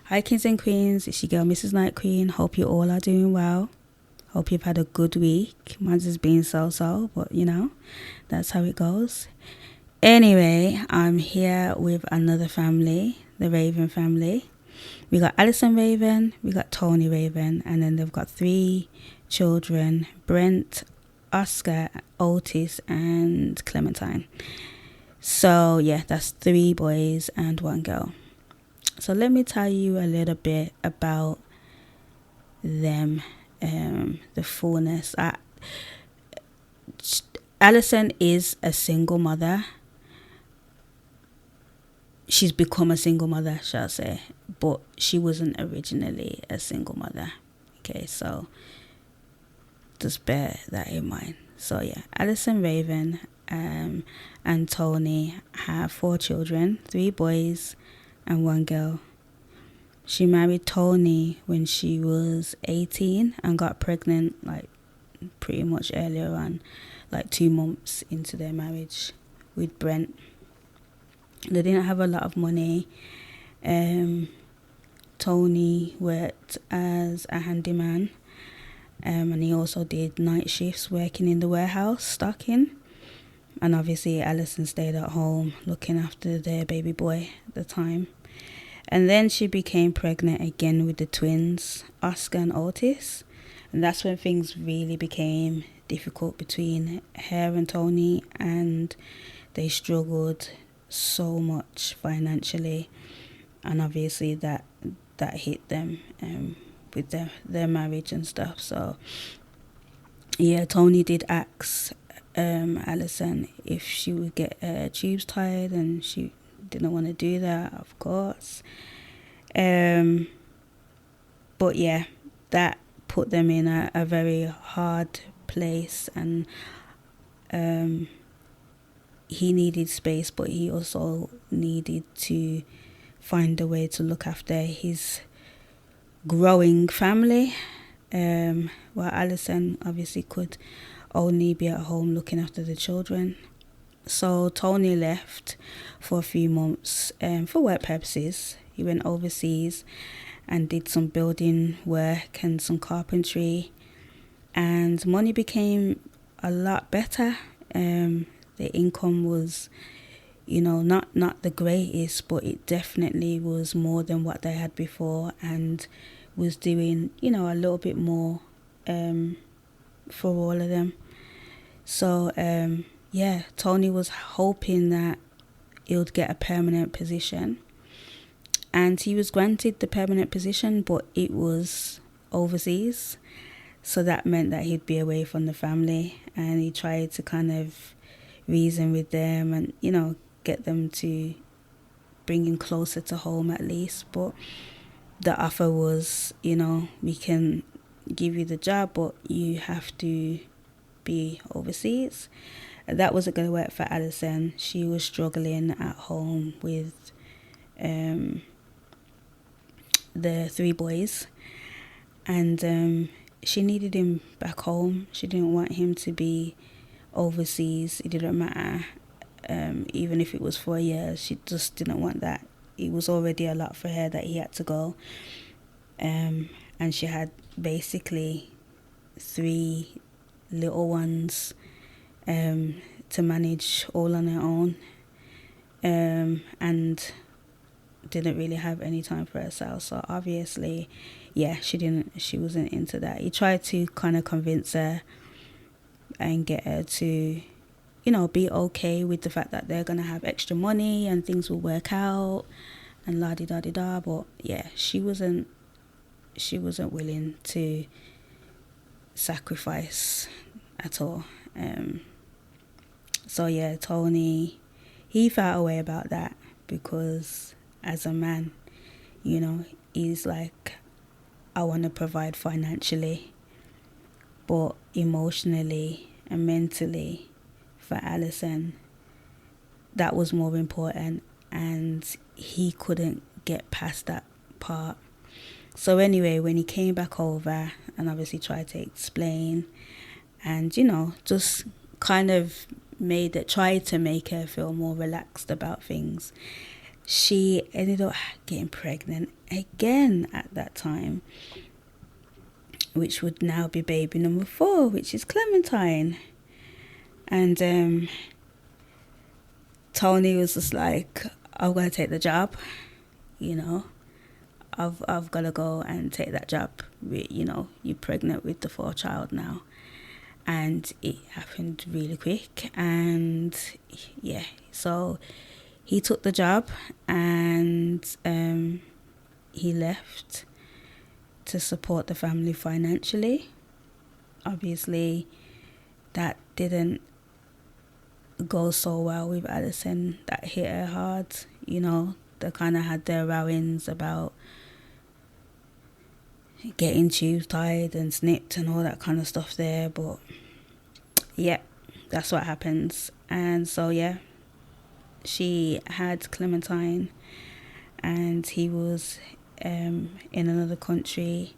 Hi kings and queens, it's your girl Mrs. Night Queen. Hope you all are doing well. Hope you've had a good week. Mine's has been so, but that's how it goes. Anyway, I'm here with another family, the Raven family. We got Alison Raven, we got Tony Raven, and then they've got 3 children, Brent, Oscar, Otis, and Clementine. So yeah, that's 3 boys and 1 girl. So let me tell you a little bit about them, the fullness. Alison is a single mother. She's become a single mother, shall I say, but she wasn't originally a single mother. Okay, so just bear that in mind. So yeah, Alison Raven and Tony have 4 children, 3 boys and 1 girl. She married Tony when she was 18 and got pregnant like pretty much earlier on, like 2 months into their marriage with Brent. They didn't have a lot of money. Tony worked as a handyman, and he also did night shifts working in the warehouse, stocking. And obviously Alison stayed at home looking after their baby boy at the time. And then she became pregnant again with the twins, Oscar and Otis. And that's when things really became difficult between her and Tony, and they struggled so much financially. And obviously that hit them with their marriage and stuff. So yeah, Tony did ask Alison if she would get her tubes tied, and she didn't want to do that, of course. But yeah, that put them in a very hard place, and he needed space, but he also needed to find a way to look after his growing family. While Alison obviously could only be at home looking after the children. So Tony left for a few months for work purposes. He went overseas and did some building work and some carpentry, and money became a lot better. The income was, not the greatest, but it definitely was more than what they had before, and was doing, a little bit more for all of them. So yeah, Tony was hoping that he would get a permanent position, and he was granted the permanent position, but it was overseas. So that meant that he'd be away from the family, and he tried to kind of reason with them and, get them to bring him closer to home at least. But the offer was, we can give you the job, but you have to be overseas. That wasn't going to work for Alison. She was struggling at home with the 3 boys, and she needed him back home. She didn't want him to be overseas. It didn't matter, even if it was for a year. She just didn't want that. It was already a lot for her that he had to go, and she had basically 3 little ones to manage all on her own, and didn't really have any time for herself. So obviously, yeah, she wasn't into that. He tried to kind of convince her and get her to, be okay with the fact that they're gonna have extra money and things will work out and la di da di da. But yeah, she wasn't willing to sacrifice at all. So yeah, Tony, he felt a way about that, because as a man, he's like, I want to provide financially, but emotionally and mentally for Alison, that was more important, and he couldn't get past that part. So anyway, when he came back over and obviously tried to explain and, just kind of tried to make her feel more relaxed about things, she ended up getting pregnant again at that time, which would now be baby number 4, which is Clementine. And Tony was just like, I'm going to take the job, you know. I've got to go and take that job. You know, you're pregnant with the 4th child now. And it happened really quick. And yeah, so he took the job and he left to support the family financially. Obviously, that didn't go so well with Alison. That hit her hard. You know, they kind of had their rowings about getting tubes tied and snipped and all that kind of stuff there. But yeah, that's what happens. And so yeah, she had Clementine and he was in another country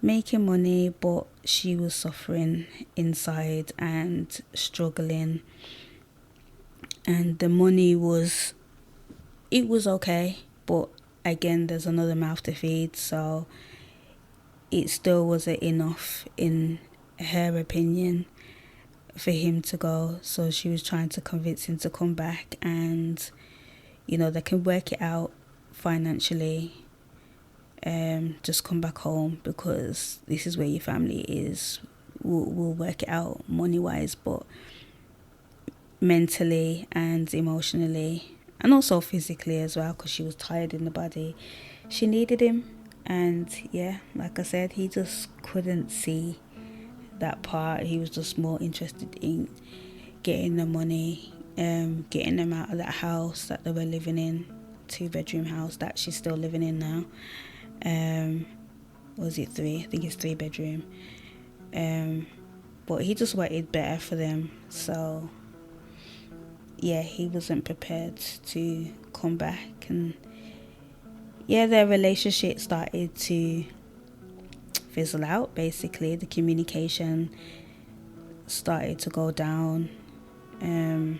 making money, but she was suffering inside and struggling. And the money was okay, but again, there's another mouth to feed, so it still wasn't enough in her opinion for him to go. So she was trying to convince him to come back, and you know, they can work it out financially. Just come back home because this is where your family is. We'll work it out money wise, but mentally and emotionally and also physically as well, because she was tired in the body, she needed him. And yeah, like I said, he just couldn't see that part. He was just more interested in getting the money, getting them out of that house that they were living in, 2-bedroom house that she's still living in now. Was it 3? I think it's 3-bedroom. But he just wanted better for them. So yeah, he wasn't prepared to come back. And yeah, their relationship started to fizzle out. Basically, the communication started to go down, and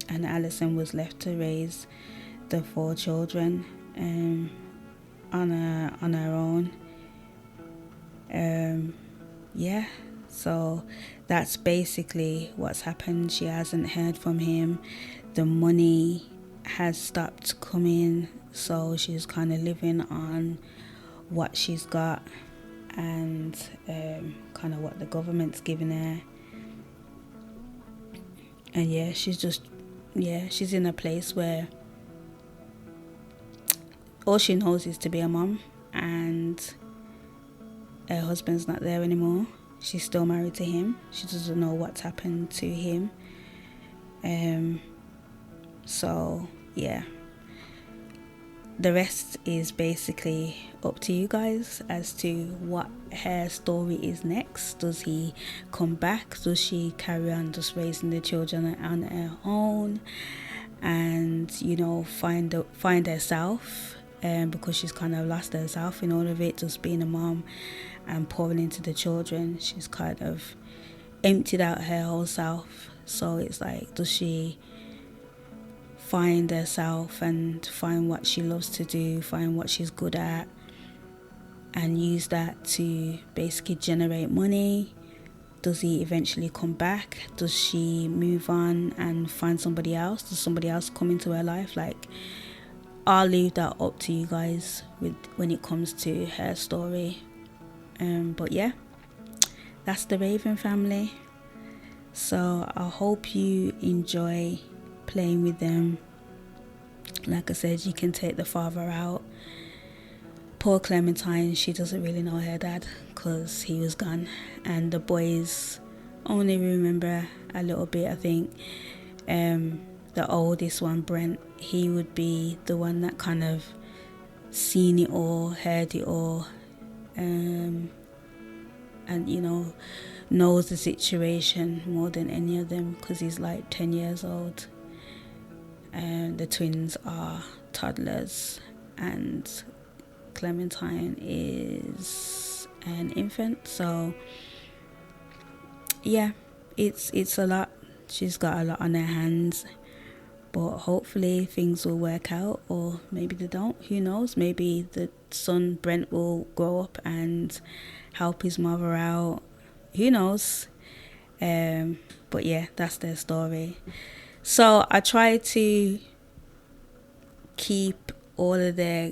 Alison was left to raise the 4 children on her own. Yeah, so that's basically what's happened. She hasn't heard from him. The money has stopped coming, so she's kind of living on what she's got and kind of what the government's giving her. And yeah, she's in a place where all she knows is to be a mom, and her husband's not there anymore. She's still married to him. She doesn't know what's happened to him. So yeah, the rest is basically up to you guys as to what her story is next. Does he come back? Does she carry on just raising the children on her own and, you know, find herself? Because she's kind of lost herself in all of it, just being a mom and pouring into the children. She's kind of emptied out her whole self. So it's like, does she find herself and find what she loves to do, find what she's good at, and use that to basically generate money? Does he eventually come back? Does she move on and find somebody else? Does somebody else come into her life? Like, I'll leave that up to you guys when it comes to her story. But yeah, that's the Raven family. So I hope you enjoy playing with them. Like I said, you can take the father out. Poor Clementine, she doesn't really know her dad because he was gone, and the boys only remember a little bit. I think the oldest one, Brent, he would be the one that kind of seen it all, heard it all, and you know, knows the situation more than any of them because he's like 10 years old. The twins are toddlers and Clementine is an infant. So yeah, it's a lot. She's got a lot on her hands, but hopefully things will work out, or maybe they don't, who knows. Maybe the son Brent will grow up and help his mother out, who knows. But yeah, that's their story. So I try to keep all of their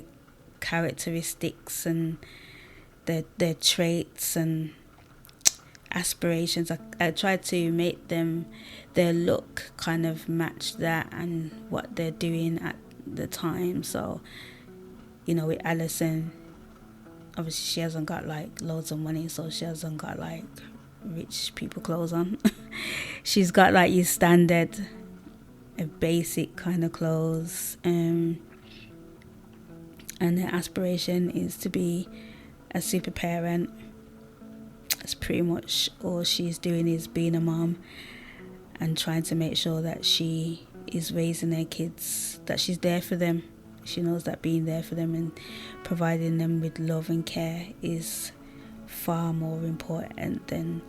characteristics and their traits and aspirations. I try to make their look kind of match that and what they're doing at the time. So, you know, with Alison, obviously she hasn't got like loads of money, so she hasn't got like rich people clothes on. She's got like your standard basic kind of clothes, and her aspiration is to be a super parent. That's pretty much all she's doing, is being a mom and trying to make sure that she is raising her kids, that she's there for them. She knows that being there for them and providing them with love and care is far more important than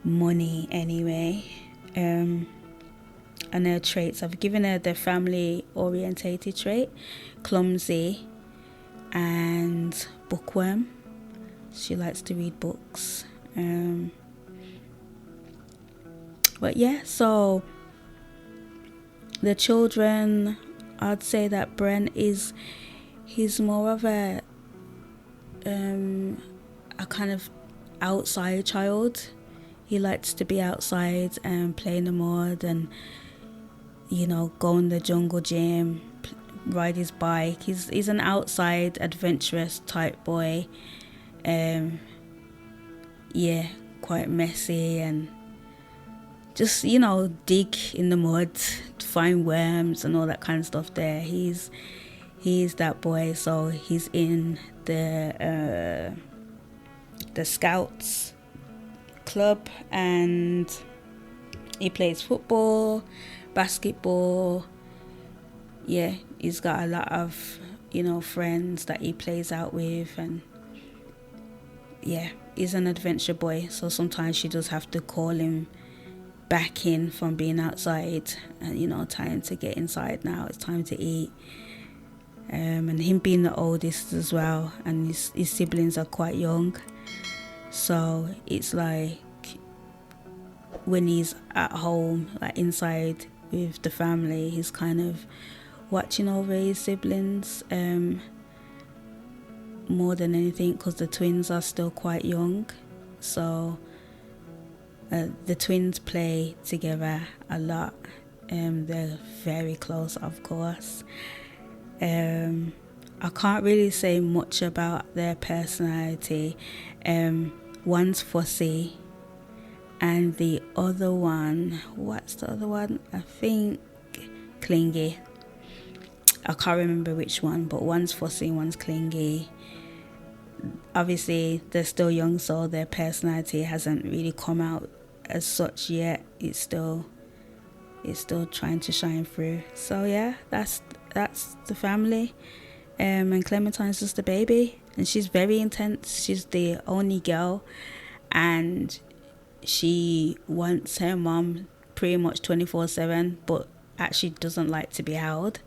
money anyway. And her traits, I've given her the family orientated trait, clumsy, and bookworm. She likes to read books. But yeah, so the children, I'd say that Brent he's more of a kind of outside child. He likes to be outside and play in the mud and, you know, go in the jungle gym, ride his bike. He's an outside adventurous type boy. Yeah, quite messy and just, you know, dig in the mud to find worms and all that kind of stuff there. He's that boy. So he's in the Scouts club, and he plays football, basketball. Yeah, he's got a lot of, you know, friends that he plays out with, and yeah, he's an adventure boy. So sometimes she does have to call him back in from being outside, and, you know, time to get inside now, it's time to eat. And him being the oldest as well, and his siblings are quite young, so it's like when he's at home, like inside with the family, he's kind of watching over his siblings more than anything, because the twins are still quite young. So the twins play together a lot. They're very close, of course. I can't really say much about their personality. One's fussy, and the other one, what's the other one? I think clingy. I can't remember which one, but one's fussy, one's clingy. Obviously, they're still young, so their personality hasn't really come out as such yet. It's still trying to shine through. So yeah, that's the family. And Clementine's just a baby, and she's very intense. She's the only girl, and she wants her mom pretty much 24/7, but actually doesn't like to be held.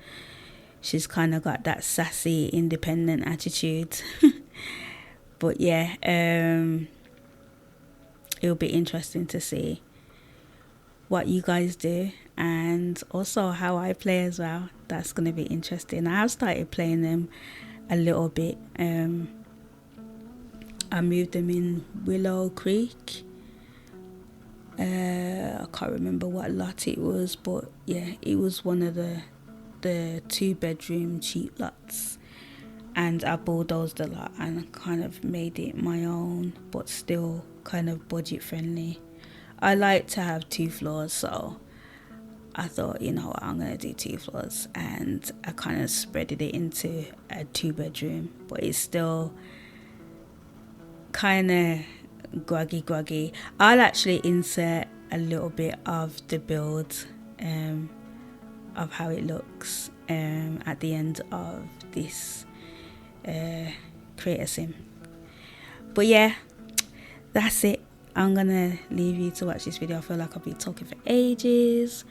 She's kind of got that sassy, independent attitude. But yeah, it'll be interesting to see what you guys do, and also how I play as well. That's going to be interesting. I have started playing them a little bit. I moved them in Willow Creek. I can't remember what lot it was, but yeah, it was one of the 2-bedroom cheap lots, and I bulldozed a lot and kind of made it my own, but still kind of budget friendly. I like to have 2 floors, so I thought, you know what, I'm gonna do 2 floors, and I kind of spreaded it into a 2-bedroom, but it's still kind of groggy. I'll actually insert a little bit of the build of how it looks at the end of this creator sim. But yeah, that's it. I'm gonna leave you to watch this video. I feel like I've been talking for ages.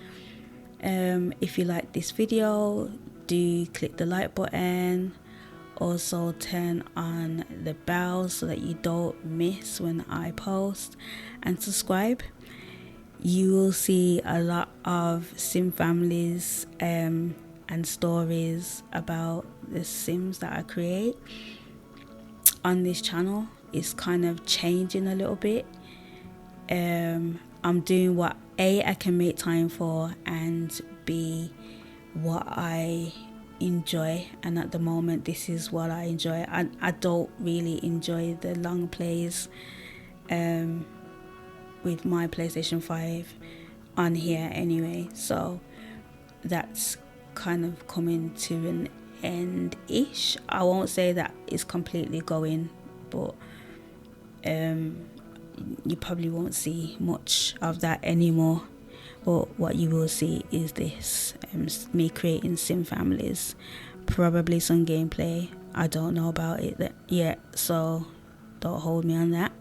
If you like this video, do click the like button. Also turn on the bell so that you don't miss when I post, and subscribe. You will see a lot of sim families and stories about the sims that I create on this channel. It's kind of changing a little bit. I'm doing what A, I can make time for, and B, what I enjoy. And at the moment, this is what I enjoy. I don't really enjoy the long plays with my PlayStation 5 on here anyway, so that's kind of coming to an end-ish. I won't say that it's completely going, but you probably won't see much of that anymore. But what you will see is this, me creating sim families, probably some gameplay. I don't know about it yet, so don't hold me on that.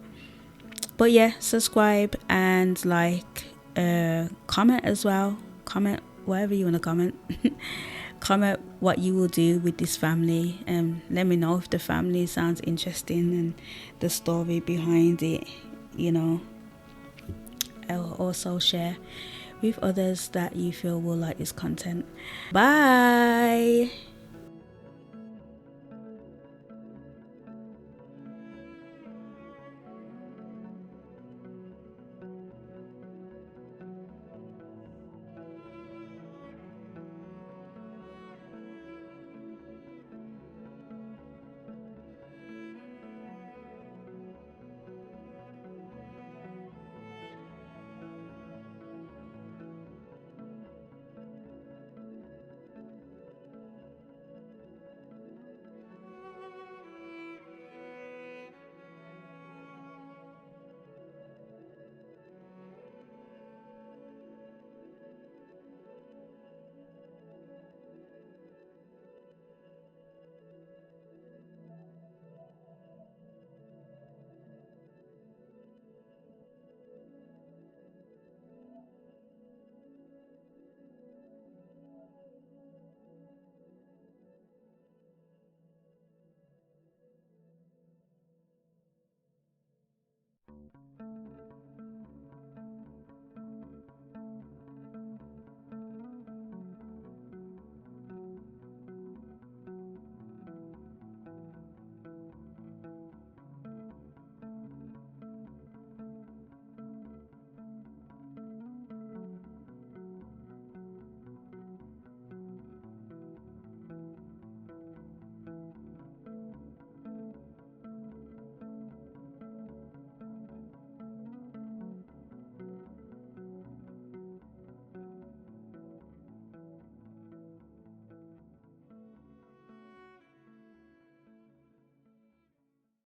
But yeah, subscribe and like, comment as well. Comment whatever you want to comment. Comment what you will do with this family, and let me know if the family sounds interesting and the story behind it, you know. I'll also share with others that you feel will like this content. Bye.